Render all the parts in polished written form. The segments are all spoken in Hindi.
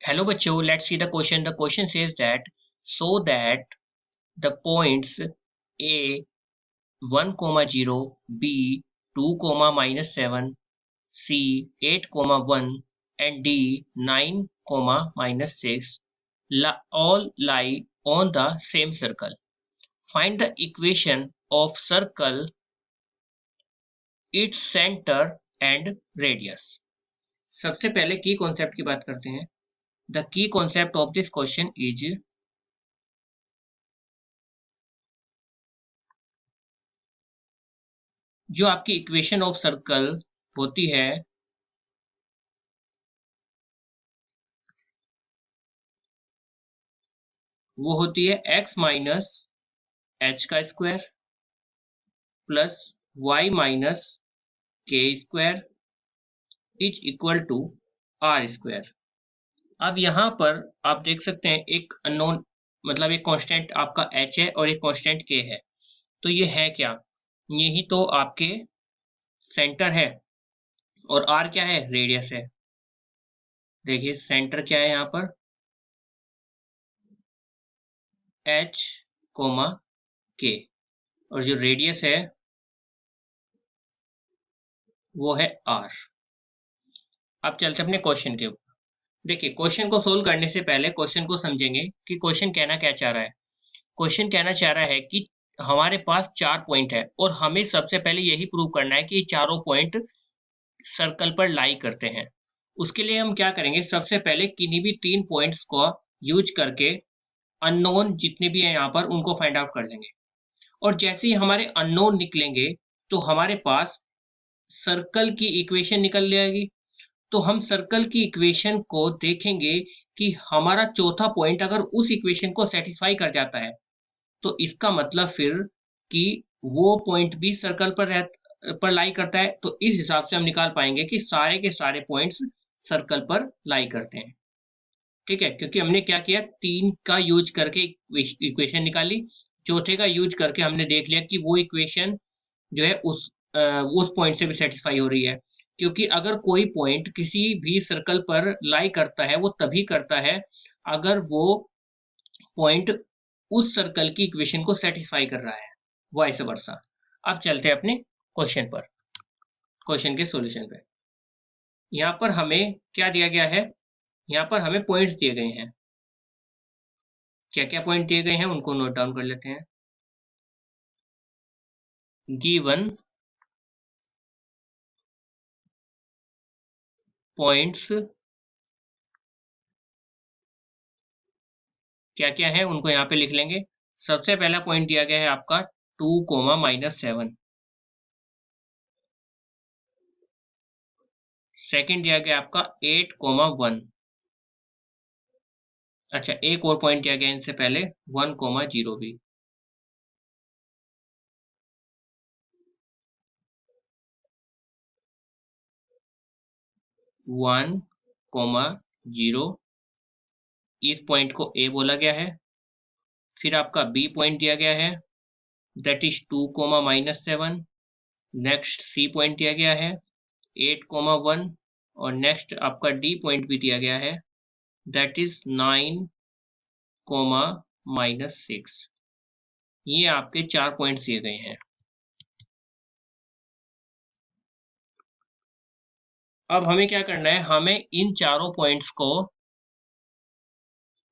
Hello बच्चों, let's see the question. The question says that so that the points A 1, 0, B 2, -7, C 8, 1 and D 9, -6 all lie on the same circle. Find the equation of circle, its center and radius. सबसे पहले की कॉन्सेप्ट की बात करते हैं. The key concept of this question is जो आपकी इक्वेशन ऑफ सर्कल होती है वो होती है x माइनस एच का square plus y minus k square is equal to r square. अब यहाँ पर आप देख सकते हैं एक अननोन मतलब एक कांस्टेंट आपका h है और एक कांस्टेंट k है. तो ये है क्या? यही तो आपके सेंटर है और r क्या है? रेडियस है. देखिए सेंटर क्या है यहाँ पर h, k और जो रेडियस है वो है r. अब चलते अपने क्वेश्चन के ऊपर. देखिए क्वेश्चन को सोल्व करने से पहले क्वेश्चन को समझेंगे कि क्वेश्चन कहना क्या चाह रहा है. क्वेश्चन कहना चाह रहा है कि हमारे पास 4 पॉइंट है और हमें सबसे पहले यही प्रूव करना है कि चारों पॉइंट सर्कल पर लाई करते हैं. उसके लिए हम क्या करेंगे, सबसे पहले किन्हीं भी 3 पॉइंट्स को यूज करके अननोन जितने भी हैं यहाँ पर उनको फाइंड आउट कर लेंगे. और जैसे ही हमारे अननोन निकलेंगे तो हमारे पास सर्कल की इक्वेशन निकल जाएगी. तो हम सर्कल की इक्वेशन को देखेंगे कि हमारा चौथा पॉइंट अगर उस इक्वेशन को सेटिस्फाई कर जाता है तो इसका मतलब फिर कि वो पॉइंट भी सर्कल पर लाई करता है. तो इस हिसाब से हम निकाल पाएंगे कि सारे के सारे पॉइंट्स सर्कल पर लाई करते हैं. ठीक है, क्योंकि हमने क्या किया, 3 का यूज करके इक्वेशन निकाली, चौथे का यूज करके हमने देख लिया कि वो इक्वेशन जो है उस पॉइंट से भी सेटिस्फाई हो रही है. क्योंकि अगर कोई पॉइंट किसी भी सर्कल पर लाई करता है वो तभी करता है अगर वो पॉइंट उस सर्कल की इक्वेशन को सेटिस्फाई कर रहा है, वाइस वर्सा. अब चलते हैं अपने क्वेश्चन पर, क्वेश्चन के सॉल्यूशन पे. यहाँ पर हमें क्या दिया गया है, यहाँ पर हमें पॉइंट्स दिए गए हैं. क्या क्या पॉइंट दिए गए हैं उनको नोट डाउन कर लेते हैं. गिवन पॉइंट्स क्या क्या है उनको यहाँ पे लिख लेंगे. सबसे पहला पॉइंट दिया गया है आपका 2, -7. सेकंड दिया गया आपका 8, 1. अच्छा एक और पॉइंट दिया गया इनसे पहले 1, 0 भी. 1, 0 इस पॉइंट को ए बोला गया है. फिर आपका बी पॉइंट दिया गया है that is 2, -7. Next C point दिया गया है 8, 1 और नेक्स्ट आपका डी पॉइंट भी दिया गया है दैट इज 9, -6. ये आपके 4 पॉइंट्स दिए गए हैं. अब हमें क्या करना है, हमें इन चारों पॉइंट्स को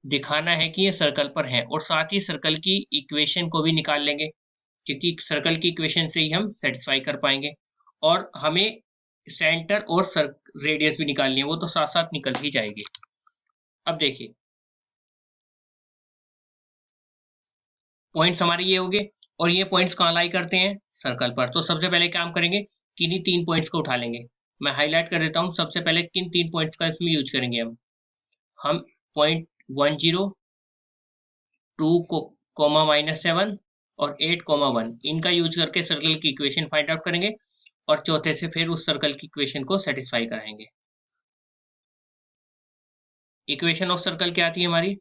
दिखाना है कि ये सर्कल पर हैं और साथ ही सर्कल की इक्वेशन को भी निकाल लेंगे क्योंकि सर्कल की इक्वेशन से ही हम सेटिस्फाई कर पाएंगे. और हमें सेंटर और रेडियस भी निकालनी है, वो तो साथ साथ निकल ही जाएगी. अब देखिए पॉइंट्स हमारे ये हो गए और ये पॉइंट्स कहाँ लाई करते हैं, सर्कल पर. तो सबसे पहले काम करेंगे किन्हीं 3 पॉइंट्स को उठा लेंगे. मैं हाईलाइट कर देता हूँ सबसे पहले किन 3 पॉइंट्स का इसमें यूज करेंगे हम पॉइंट 10, 2, -7 और 8, 1 इनका यूज करके सर्कल की इक्वेशन फाइंड आउट करेंगे और चौथे से फिर उस सर्कल की इक्वेशन को सेटिस्फाई कराएंगे. इक्वेशन ऑफ सर्कल क्या आती है हमारी,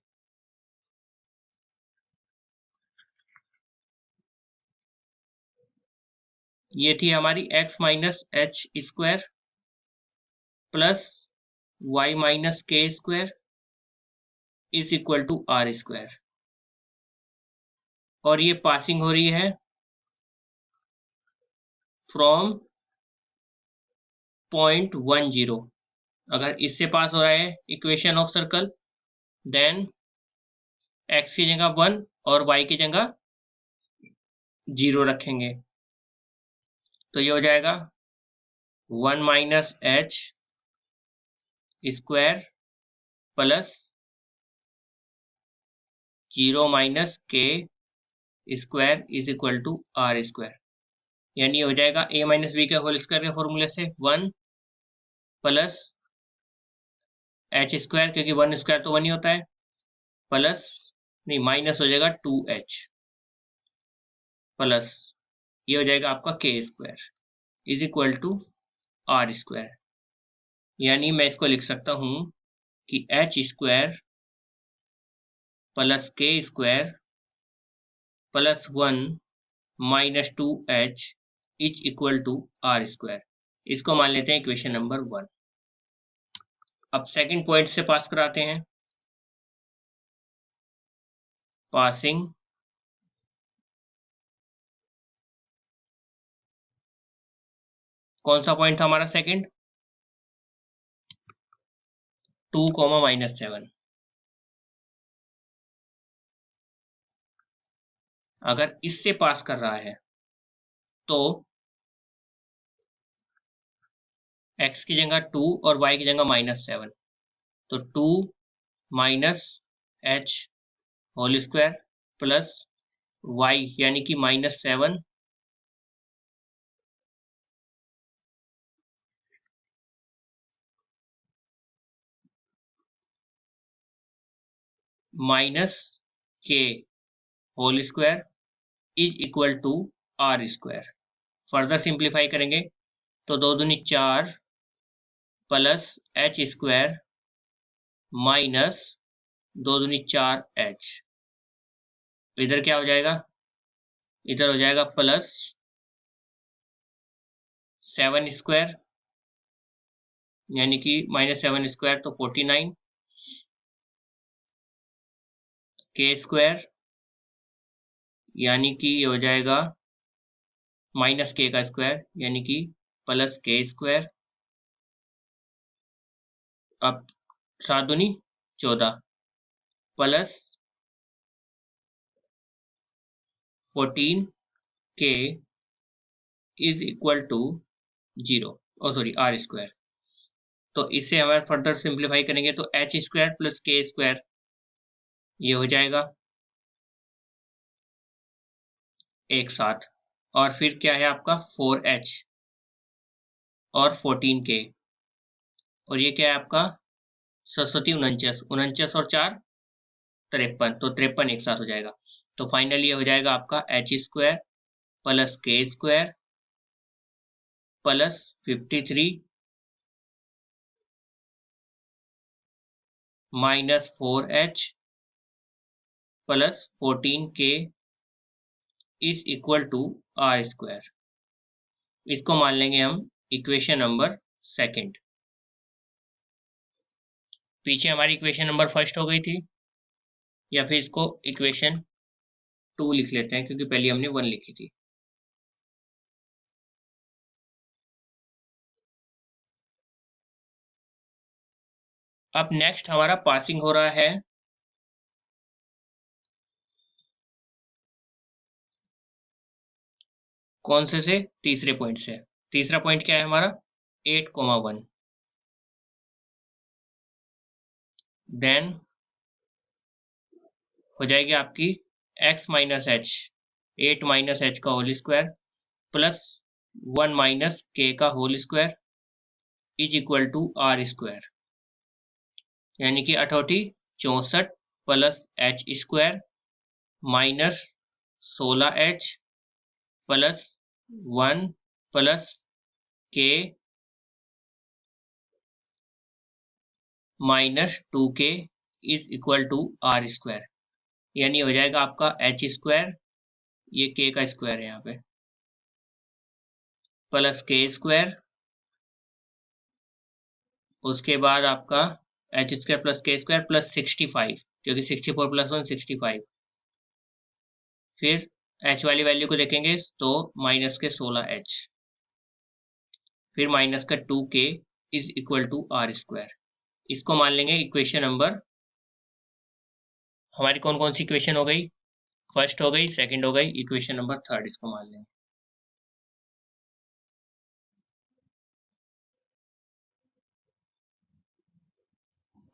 ये थी हमारी x minus h square plus y minus k square is equal to r square, और ये पासिंग हो रही है फ्रॉम .10। अगर इससे पास हो रहा है equation of circle, then x की जगह 1 और y की जगह 0 रखेंगे, तो ये हो जाएगा 1 minus h square plus 0 minus k square is equal to r square, यानी हो जाएगा a माइनस बी के होल स्क्वायर के फॉर्मूले से 1 प्लस एच स्क्वायर, क्योंकि 1 स्क्वायर तो 1 ही होता है, प्लस नहीं माइनस हो जाएगा 2h प्लस ये हो जाएगा आपका k square is equal to r square, यानी मैं इसको लिख सकता हूं कि h square plus k square plus 1 minus 2h is equal to r square. इसको मान लेते हैं इक्वेशन नंबर 1। अब सेकंड पॉइंट से पास कराते हैं। पासिंग कौन सा पॉइंट था हमारा सेकंड? 2, -7। अगर इससे पास कर रहा है तो x की जगह 2 और y की जगह -7, तो 2 minus h whole square plus y यानी कि -7 minus k whole square is equal to r square. Further simplify करेंगे तो 2 दूनी 4 प्लस एच स्क्वायर माइनस 2 दूनी 4h, इधर क्या हो जाएगा? इधर हो जाएगा प्लस 7 स्क्वायर यानी कि -7 स्क्वायर तो 49 के स्क्वायर यानी कि ये हो जाएगा माइनस के का स्क्वायर यानी कि प्लस के स्क्वायर। अब 7 दूनी 14 plus 14 k is equal to 0 sorry r square. तो इससे हमारे फर्दर सिंप्लीफाई करेंगे तो h square plus k square ये हो जाएगा एक साथ, और फिर क्या है आपका 4h और 14k, और ये क्या है आपका 47 49 और 4 53, तो 53 एक साथ हो जाएगा। तो फाइनली ये हो जाएगा आपका h square plus k square plus 53 minus 4h plus 14k is equal to r square. इसको मान लेंगे हम इक्वेशन नंबर सेकंड। पीछे हमारी इक्वेशन नंबर फर्स्ट हो गई थी, या फिर इसको इक्वेशन 2 लिख लेते हैं क्योंकि पहले हमने 1 लिखी थी। अब नेक्स्ट हमारा पासिंग हो रहा है कौन से तीसरे पॉइंट से। तीसरा पॉइंट क्या है हमारा 8,1, देन हो जाएगी आपकी x minus h 8 minus h का whole square plus 1 minus k का whole square is equal to r square, यानी कि 64 plus h square minus 16h plus 1 plus k minus 2k is equal to r square, यानी हो जाएगा आपका एच स्क्वायर, ये के का स्क्वायर है यहाँ पे, प्लस के स्क्वायर, उसके बाद आपका h square plus k square plus 65 क्योंकि 64 प्लस 1 65। फिर h वाली वैल्यू को देखेंगे तो माइनस के 16h, फिर माइनस का 2k is equal to r square. इसको मान लेंगे इक्वेशन नंबर, हमारी कौन कौन सी इक्वेशन हो गई, फर्स्ट हो गई, सेकंड हो गई, इक्वेशन नंबर थर्ड इसको मान लेंगे।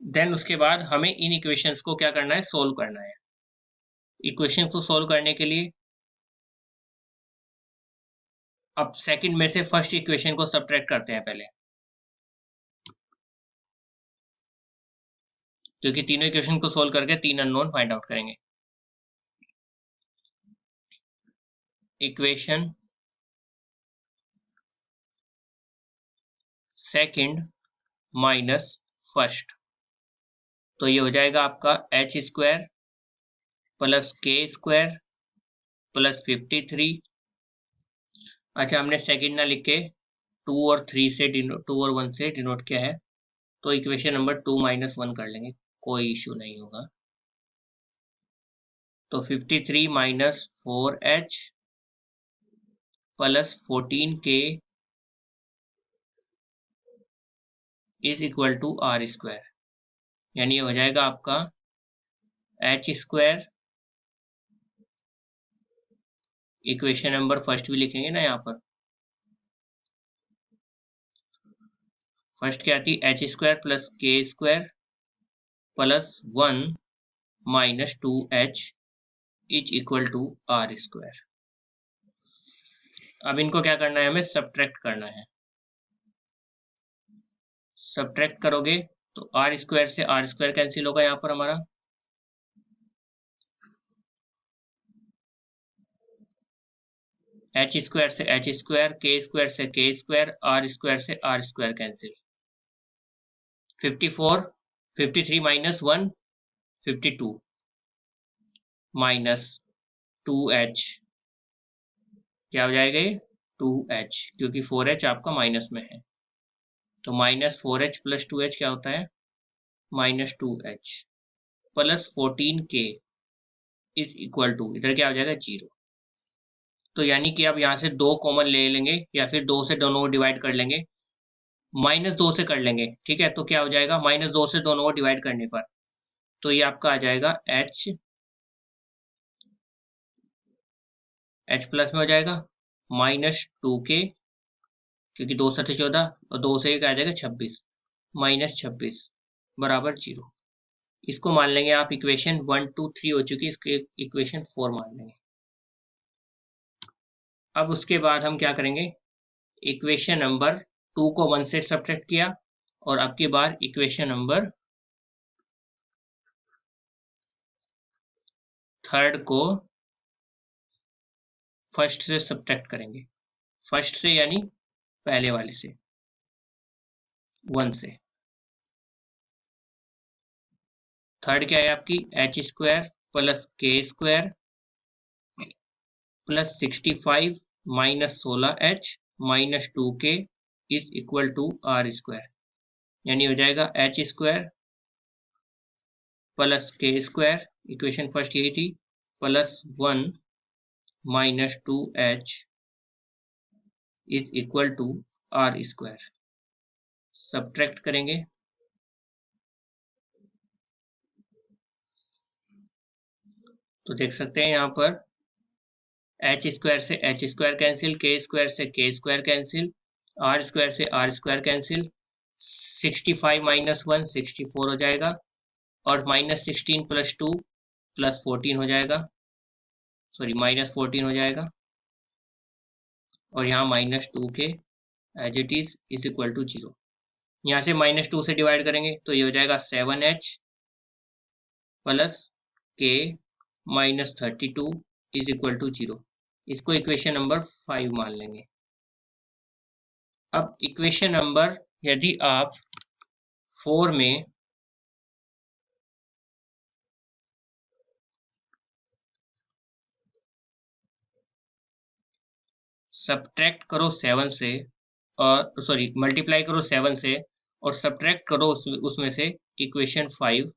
देन उसके बाद हमें इन इक्वेशंस को क्या करना है, सोल्व करना है। इक्वेशन को सोल्व करने के लिए अब सेकंड में से फर्स्ट इक्वेशन को सब्ट्रैक्ट करते हैं पहले, क्योंकि तीनों इक्वेशन को सोल्व करके 3 अननोन फाइंड आउट करेंगे। इक्वेशन सेकंड माइनस फर्स्ट, तो ये हो जाएगा आपका h square plus k square plus 53। अच्छा, हमने सेकंड ना लिख के 2 और 3 से 2 और 1 से डिनोट किया है, तो इक्वेशन नंबर 2 माइनस 1 कर लेंगे, कोई इशू नहीं होगा। तो 53 minus 4h plus 14k is equal to r square, यानी हो जाएगा आपका h square, equation number first भी लिखेंगे ना यहाँ पर, फर्स्ट क्या थी, h square plus k square plus 1 minus 2h is equal to r square. अब इनको क्या करना है, हमें सब्ट्रैक्ट करना है। सब्ट्रैक्ट करोगे तो आर स्क्वायर से आर स्क्वायर कैंसिल होगा यहाँ पर हमारा, h स्क्वायर से h स्क्वायर, k स्क्वायर से k स्क्वायर, आर स्क्वायर से r square cancel. 53 minus 1 52 minus 2h, क्या हो जाएगा ये 2h, क्योंकि 4h आपका माइनस में है, तो माइनस 4h प्लस 2h क्या होता है, minus 2h plus 14k is equal to, इधर क्या हो जाएगा 0। तो यानी कि आप यहाँ से 2 कॉमन ले लेंगे या फिर 2 से दोनों को डिवाइड कर लेंगे, माइनस 2 से कर लेंगे, ठीक है। तो क्या हो जाएगा, माइनस 2 से दोनों को डिवाइड करने पर, तो ये आपका आ जाएगा h प्लस में हो जाएगा माइनस 2k, क्योंकि 2 से 14 और 2 से 1 आ जाएगा 26, माइनस 26 बराबर 0। इसको मान लेंगे आप, इक्वेशन 1 2 3 हो चुकी है, इसके इक्वेशन 4 मान लेंगे। अब उसके बाद हम क्या करेंगे, इक्वेशन नंबर 2 को 1 से सब्ट्रैक्ट किया, और अब की बार इक्वेशन नंबर थर्ड को फर्स्ट से सब्ट्रैक्ट करेंगे, फर्स्ट से यानी पहले वाले से, 1 से। थर्ड क्या है आपकी, h square plus k square plus 65 minus 16h minus 2k is equal to r square, यानी हो जाएगा h square plus k square, equation first यही थी, plus 1 minus 2h is equal to r square. Subtract करेंगे, तो देख सकते हैं यहाँ पर h स्क्वायर से h square cancel, k square से k square cancel, r square से आर स्क्वायर कैंसिल, 65 माइनस 1 64 हो जाएगा, और माइनस 16 प्लस 2 प्लस 14 हो जाएगा, सॉरी माइनस 14 हो जाएगा, और यहाँ minus 2k as it is equal to 0। यहाँ से माइनस 2 से डिवाइड करेंगे तो ये हो जाएगा 7h plus k minus 32 is equal to 0। इसको इक्वेशन नंबर 5 मान लेंगे। अब इक्वेशन नंबर, यदि आप 4 में सब्ट्रैक्ट करो 7 से, और सॉरी मल्टीप्लाई करो 7 से और सब्ट्रैक्ट करो उसमें से इक्वेशन 5,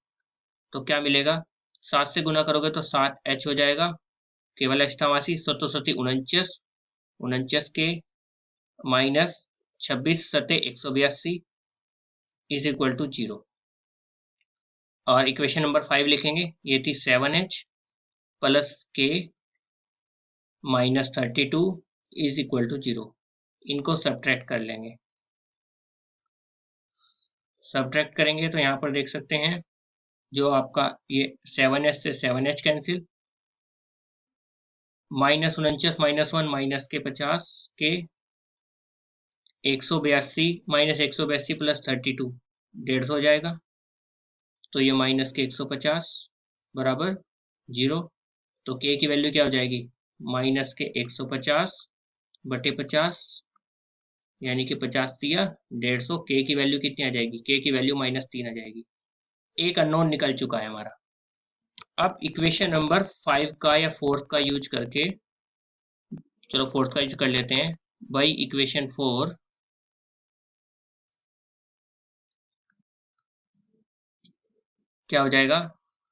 तो क्या मिलेगा, 7 से गुना करोगे तो 7h हो जाएगा, केवल अष्टामासी, सतो सती 49, 49 के माइनस 26 सते 182 इज इक्वल टू 0। और इक्वेशन नंबर 5 लिखेंगे, ये थी 7h plus k minus 32 is equal to 0। इनको सब्ट्रैक्ट कर लेंगे। सब्ट्रैक्ट करेंगे तो यहाँ पर देख सकते हैं जो आपका ये 7h से 7h cancel, minus 49 minus 1 minus के 50 के 182 माइनस 182 प्लस 32 150 हो जाएगा। तो ये माइनस के 150 बराबर 0। तो के की वैल्यू क्या हो जाएगी, माइनस के 150 बटे 50 यानी कि 50 दिया 150। के की वैल्यू कितनी आ जाएगी, के की वैल्यू -3 आ जाएगी। एक अननोन निकल चुका है हमारा। अब इक्वेशन नंबर 5 का या 4 का यूज करके, चलो 4 का यूज कर लेते हैं। बाई इक्वेशन 4 क्या हो जाएगा,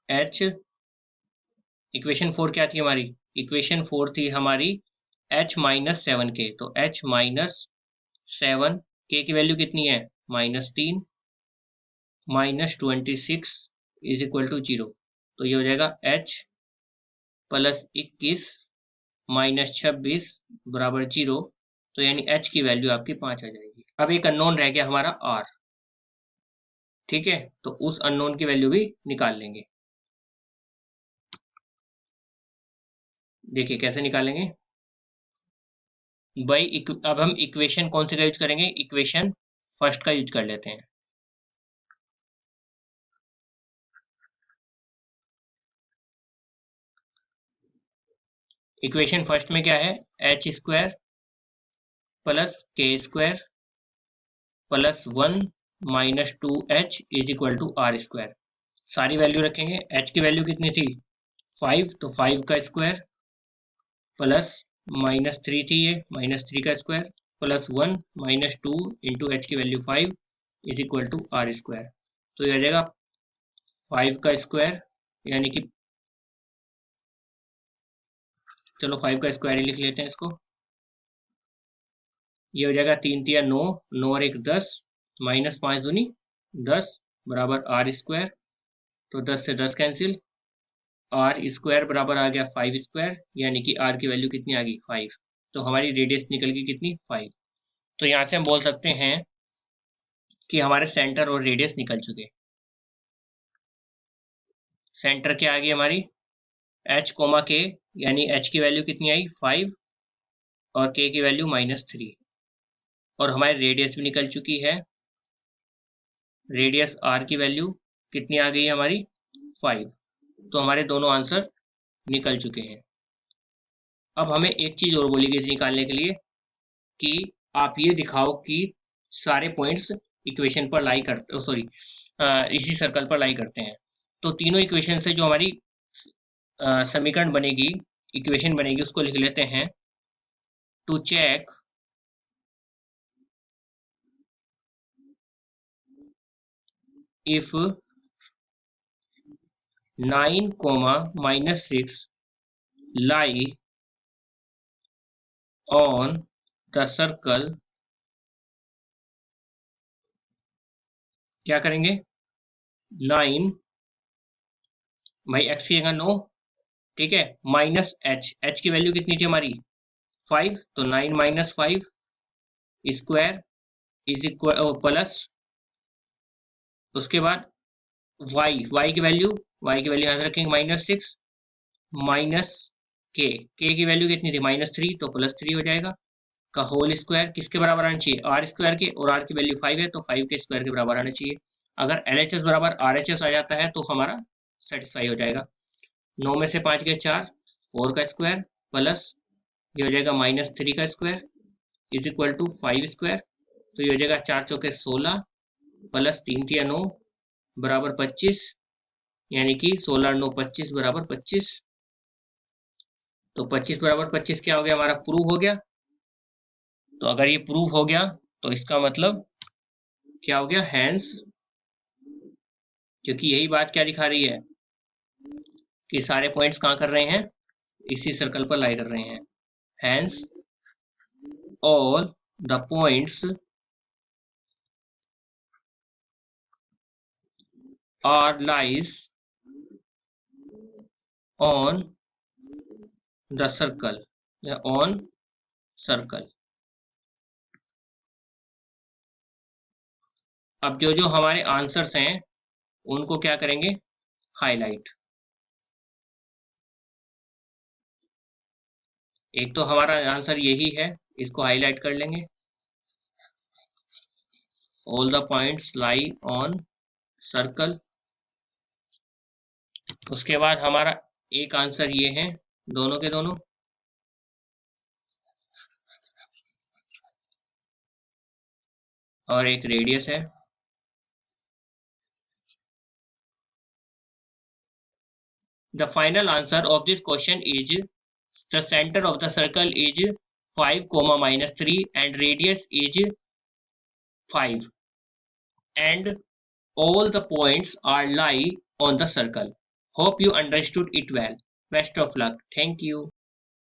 h, इक्वेशन 4 क्या थी हमारी, इक्वेशन 4 थी हमारी h माइनस 7k। तो h माइनस 7, k की वैल्यू कितनी है -3 माइनस 26 इज इक्वल टू 0। तो ये हो जाएगा h प्लस 21 माइनस 26 बराबर 0। तो यानी h की वैल्यू आपकी 5 आ जाएगी। अब एक अननोन रह गया हमारा r, ठीक है, तो उस अननोन की वैल्यू भी निकाल लेंगे। देखिए कैसे निकालेंगे भाई, अब हम इक्वेशन कौन सी का यूज करेंगे, इक्वेशन फर्स्ट का यूज कर लेते हैं। इक्वेशन फर्स्ट में क्या है, h square plus k square plus 1 minus 2h is equal to r square. सारी वैल्यू रखेंगे। h की वैल्यू कितनी थी 5, तो 5 का स्क्वायर प्लस -3 थी ये, -3 का square plus 1 minus 2 into h की value 5 is equal to r square. तो ये आ जाएगा 5 का स्क्वायर, यानी कि चलो 5 का स्क्वायर ही लिख लेते हैं इसको। ये हो जाएगा 3 तिया 9, 9 और 1 10, माइनस 5 दूनी 10 बराबर आर स्क्वायर। तो 10 से 10 कैंसिल, आर स्क्वायर बराबर आ गया 5 स्क्वायर, यानी कि आर की वैल्यू कितनी आ गई 5। तो हमारी रेडियस निकल गई कितनी 5। तो यहाँ से हम बोल सकते हैं कि हमारे सेंटर और रेडियस निकल चुके। सेंटर क्या आ गई हमारी h कोमा के, यानी h की वैल्यू कितनी आई 5 और k की वैल्यू -3। और हमारी रेडियस भी निकल चुकी है। रेडियस r की वैल्यू कितनी आ गई हमारी 5। तो हमारे दोनों आंसर निकल चुके हैं। अब हमें एक चीज और बोली गई थी निकालने के लिए कि आप ये दिखाओ कि सारे पॉइंट्स इक्वेशन पर लाई करते, सॉरी इसी सर्कल पर लाई करते हैं। तो तीनों इक्वेशन से जो हमारी समीकरण बनेगी, इक्वेशन बनेगी, उसको लिख लेते हैं। To check if 9, -6 lie on the circle, क्या करेंगे 9 भाई x की जगह 9, ठीक है, माइनस h की वैल्यू कितनी थी हमारी 5, तो 9 minus 5 square is equal plus, उसके बाद y की वैल्यू यहाँ से रखेंगे -6 माइनस k की वैल्यू कितनी थी -3, तो +3 हो जाएगा का होल स्क्वायर किसके बराबर आना चाहिए आर स्क्वायर के, और आर की वैल्यू 5 है तो 5 के स्क्वायर के बराबर आना चाहिए। अगर LHS बराबर RHS आ जाता है तो हमारा सेटिस्फाई हो जाएगा। 9 में से 5 गए 4, 4 का स्क्वायर प्लस ये हो जाएगा -3 का square is equal to 5 square. तो ये हो जाएगा 4 चौके 16 प्लस 3 तिया 9 बराबर 25, यानी कि 16 और 9 25 बराबर 25। तो 25 बराबर 25 क्या हो गया हमारा प्रूव हो गया। तो अगर ये प्रूव हो गया तो इसका मतलब क्या हो गया हैंस, क्योंकि यही बात क्या दिखा रही है कि सारे पॉइंट्स कहाँ कर रहे हैं, इसी सर्कल पर लाई कर रहे हैं। Hence all the points are lies on the circle या on circle। अब जो जो हमारे आंसर्स हैं उनको क्या करेंगे, हाईलाइट। एक तो हमारा आंसर यही है, इसको हाईलाइट कर लेंगे। All the points lie on circle. उसके बाद हमारा एक आंसर ये है, दोनों के दोनों। और एक रेडियस है। The final answer of this question is the center of the circle is 5, -3 and radius is 5 and all the points are lie on the circle. Hope you understood it well. Best of luck. Thank you.